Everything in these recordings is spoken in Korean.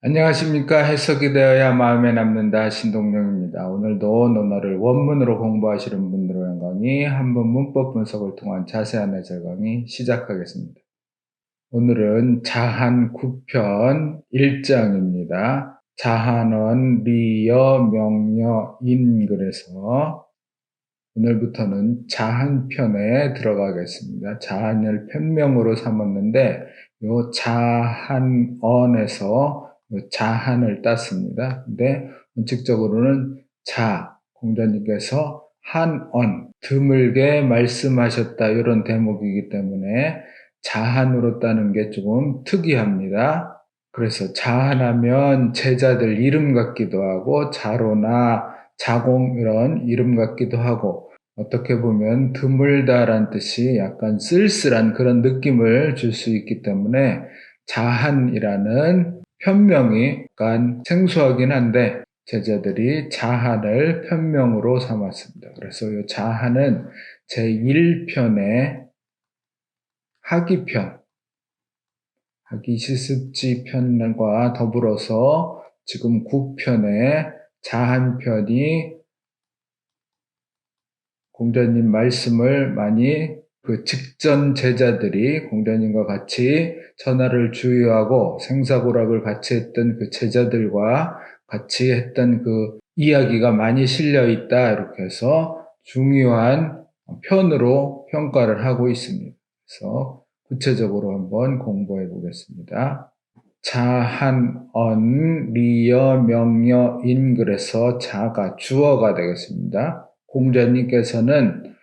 안녕하십니까. 해석이 되어야 마음에 남는다. 신동영입니다. 오늘도 논어를 원문으로 공부하시는 분들을 위한 강의, 한번 문법 분석을 통한 자세한 해설 강의 시작하겠습니다. 오늘은 자한 9편 1장입니다. 자한은 리여, 명여, 인 그래서 오늘부터는 자한편에 들어가겠습니다. 자한을 편명으로 삼았는데 요 자한언에서 자한을 땄습니다. 근데 원칙적으로는 공자님께서 한언, 드물게 말씀하셨다 이런 대목이기 때문에 자한으로 따는 게 조금 특이합니다. 그래서 자한하면 제자들 이름 같기도 하고 자로나 자공 이런 이름 같기도 하고 어떻게 보면 드물다란 뜻이 약간 쓸쓸한 그런 느낌을 줄 수 있기 때문에 자한이라는 편명이 약간 생소하긴 한데 제자들이 자한을 편명으로 삼았습니다. 그래서 이 자한은 제1편의 하기편, 하기시습지 편과 더불어서 지금 9편의 자한편이 공자님 말씀을 많이 그 직전 제자들이 공자님과 같이 천하를 주유하고 생사고락을 같이 했던 그 제자들과 같이 했던 그 이야기가 많이 실려 있다 이렇게 해서 중요한 편으로 평가를 하고 있습니다. 그래서 구체적으로 한번 공부해 보겠습니다. 자한언 리여 명여 인 그래서 자가 주어가 되겠습니다. 공자님께서는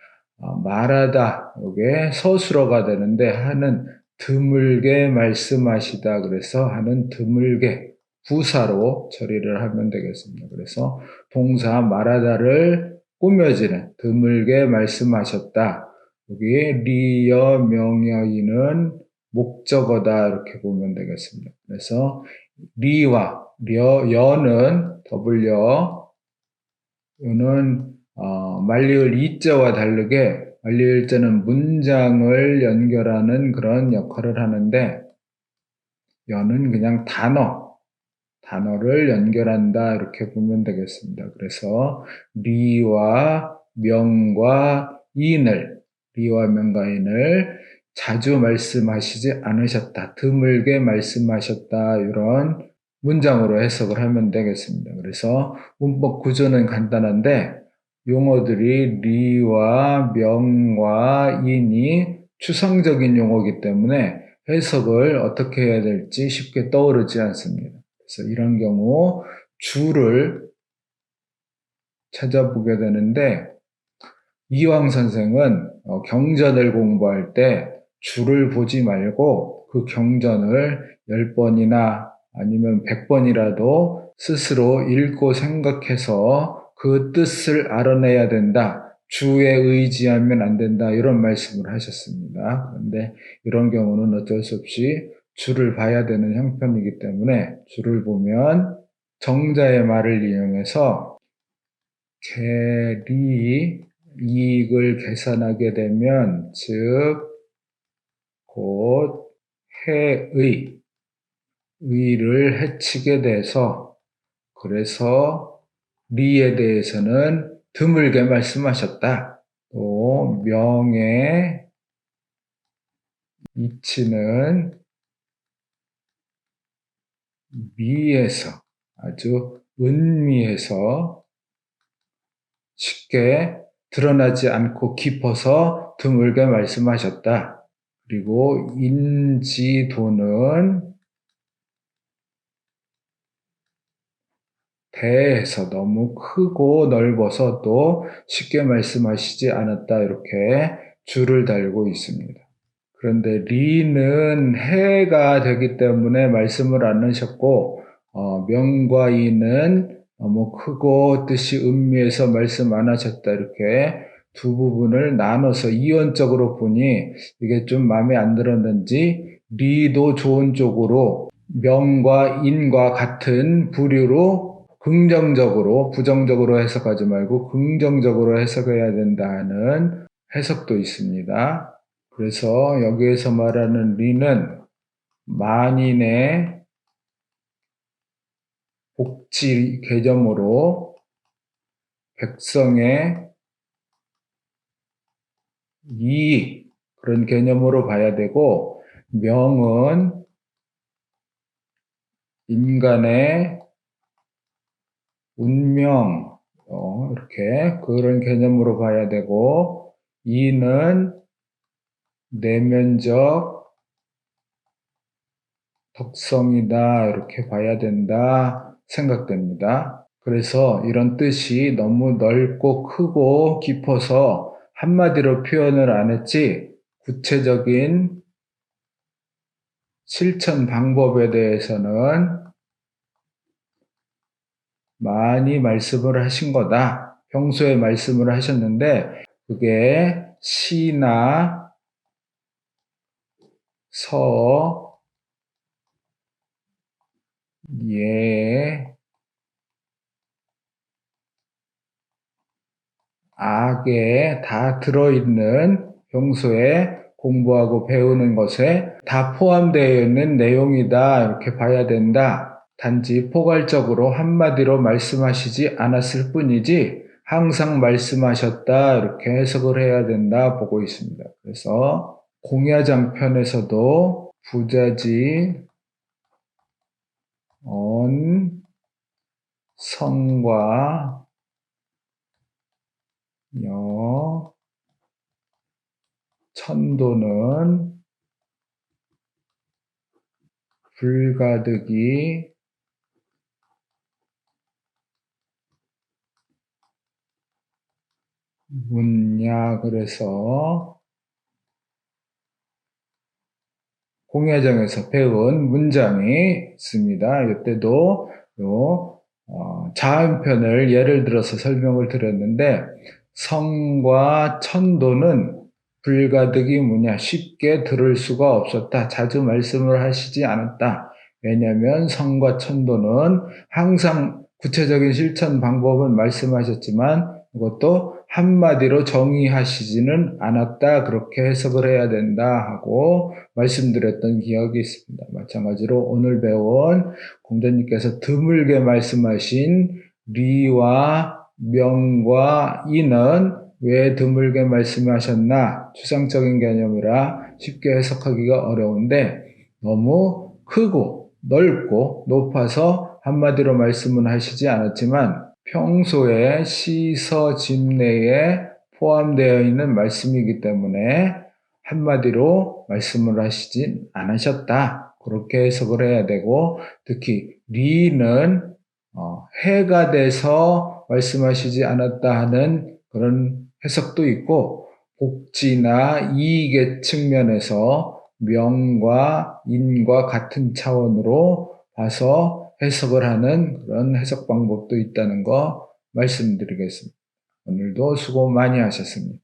말하다 이게 서술어가 되는데 하는 드물게 말씀하시다 그래서 하는 드물게 부사로 처리를 하면 되겠습니다. 그래서 동사 말하다를 꾸며지는 드물게 말씀하셨다. 여기 리여 명여인은 목적어다 이렇게 보면 되겠습니다. 그래서 리와 여는 더블여 요는 만리을 이자와 다르게 만리을 자는 문장을 연결하는 그런 역할을 하는데 여는 그냥 단어를 연결한다 이렇게 보면 되겠습니다. 그래서 리와 명과 인을 자주 말씀하시지 않으셨다. 드물게 말씀하셨다. 이런 문장으로 해석을 하면 되겠습니다. 그래서 문법 구조는 간단한데 용어들이 리와 명과 인이 추상적인 용어이기 때문에 해석을 어떻게 해야 될지 쉽게 떠오르지 않습니다. 그래서 이런 경우 주를 찾아보게 되는데 이황 선생은 경전을 공부할 때 주를 보지 말고 그 경전을 10번이나 아니면 100번이라도 스스로 읽고 생각해서 그 뜻을 알아내야 된다. 주에 의지하면 안 된다. 이런 말씀을 하셨습니다. 그런데 이런 경우는 어쩔 수 없이 주를 봐야 되는 형편이기 때문에 주를 보면 정자의 말을 이용해서 계리 이익을 계산하게 되면 즉 곧 의를 해치게 돼서 그래서 리에 대해서는 드물게 말씀하셨다. 또 명의 이치는 미에서 아주 은미해서 쉽게 드러나지 않고 깊어서 드물게 말씀하셨다. 그리고 인지도는 대해서 너무 크고 넓어서 또 쉽게 말씀하시지 않았다. 이렇게 줄을 달고 있습니다. 그런데 리는 해가 되기 때문에 말씀을 안 하셨고 명과 이는 너무 크고 뜻이 음미해서 말씀 안 하셨다. 이렇게 두 부분을 나눠서 이원적으로 보니 이게 좀 마음에 안 들었는지 리도 좋은 쪽으로 명과 인과 같은 부류로 긍정적으로 부정적으로 해석하지 말고 긍정적으로 해석해야 된다는 해석도 있습니다. 그래서 여기에서 말하는 리는 만인의 복지 개념으로 백성의 이익, 그런 개념으로 봐야 되고, 명은 인간의 운명, 이렇게 그런 개념으로 봐야 되고, 이는 내면적 덕성이다, 이렇게 봐야 된다 생각됩니다. 그래서 이런 뜻이 너무 넓고 크고 깊어서 한마디로 표현을 안 했지, 구체적인 실천 방법에 대해서는 많이 말씀을 하신 거다. 평소에 말씀을 하셨는데, 그게 시나 서, 예, 악에 다 들어있는, 평소에 공부하고 배우는 것에 다 포함되어 있는 내용이다, 이렇게 봐야 된다. 단지 포괄적으로 한마디로 말씀하시지 않았을 뿐이지 항상 말씀하셨다, 이렇게 해석을 해야 된다 보고 있습니다. 그래서 공야장편에서도 부자지 언 성과 여 천도는 불가득이 묻냐, 그래서 공야장에서 배운 문장이 있습니다. 이때도 자음편을 예를 들어서 설명을 드렸는데, 성과 천도는 불가득이 뭐냐, 쉽게 들을 수가 없었다. 자주 말씀을 하시지 않았다. 왜냐하면 성과 천도는 항상 구체적인 실천 방법은 말씀하셨지만 그것도 한마디로 정의하시지는 않았다. 그렇게 해석을 해야 된다 하고 말씀드렸던 기억이 있습니다. 마찬가지로 오늘 배운 공자님께서 드물게 말씀하신 리와 명과 이는 왜 드물게 말씀하셨나? 추상적인 개념이라 쉽게 해석하기가 어려운데 너무 크고 넓고 높아서 한마디로 말씀은 하시지 않았지만 평소에 시서 집내에 포함되어 있는 말씀이기 때문에 한마디로 말씀을 하시진 않으셨다. 그렇게 해석을 해야 되고, 특히 리는 해가 돼서 말씀하시지 않았다 하는 그런 해석도 있고, 복지나 이익의 측면에서 명과 인과 같은 차원으로 봐서 해석을 하는 그런 해석 방법도 있다는 거 말씀드리겠습니다. 오늘도 수고 많이 하셨습니다.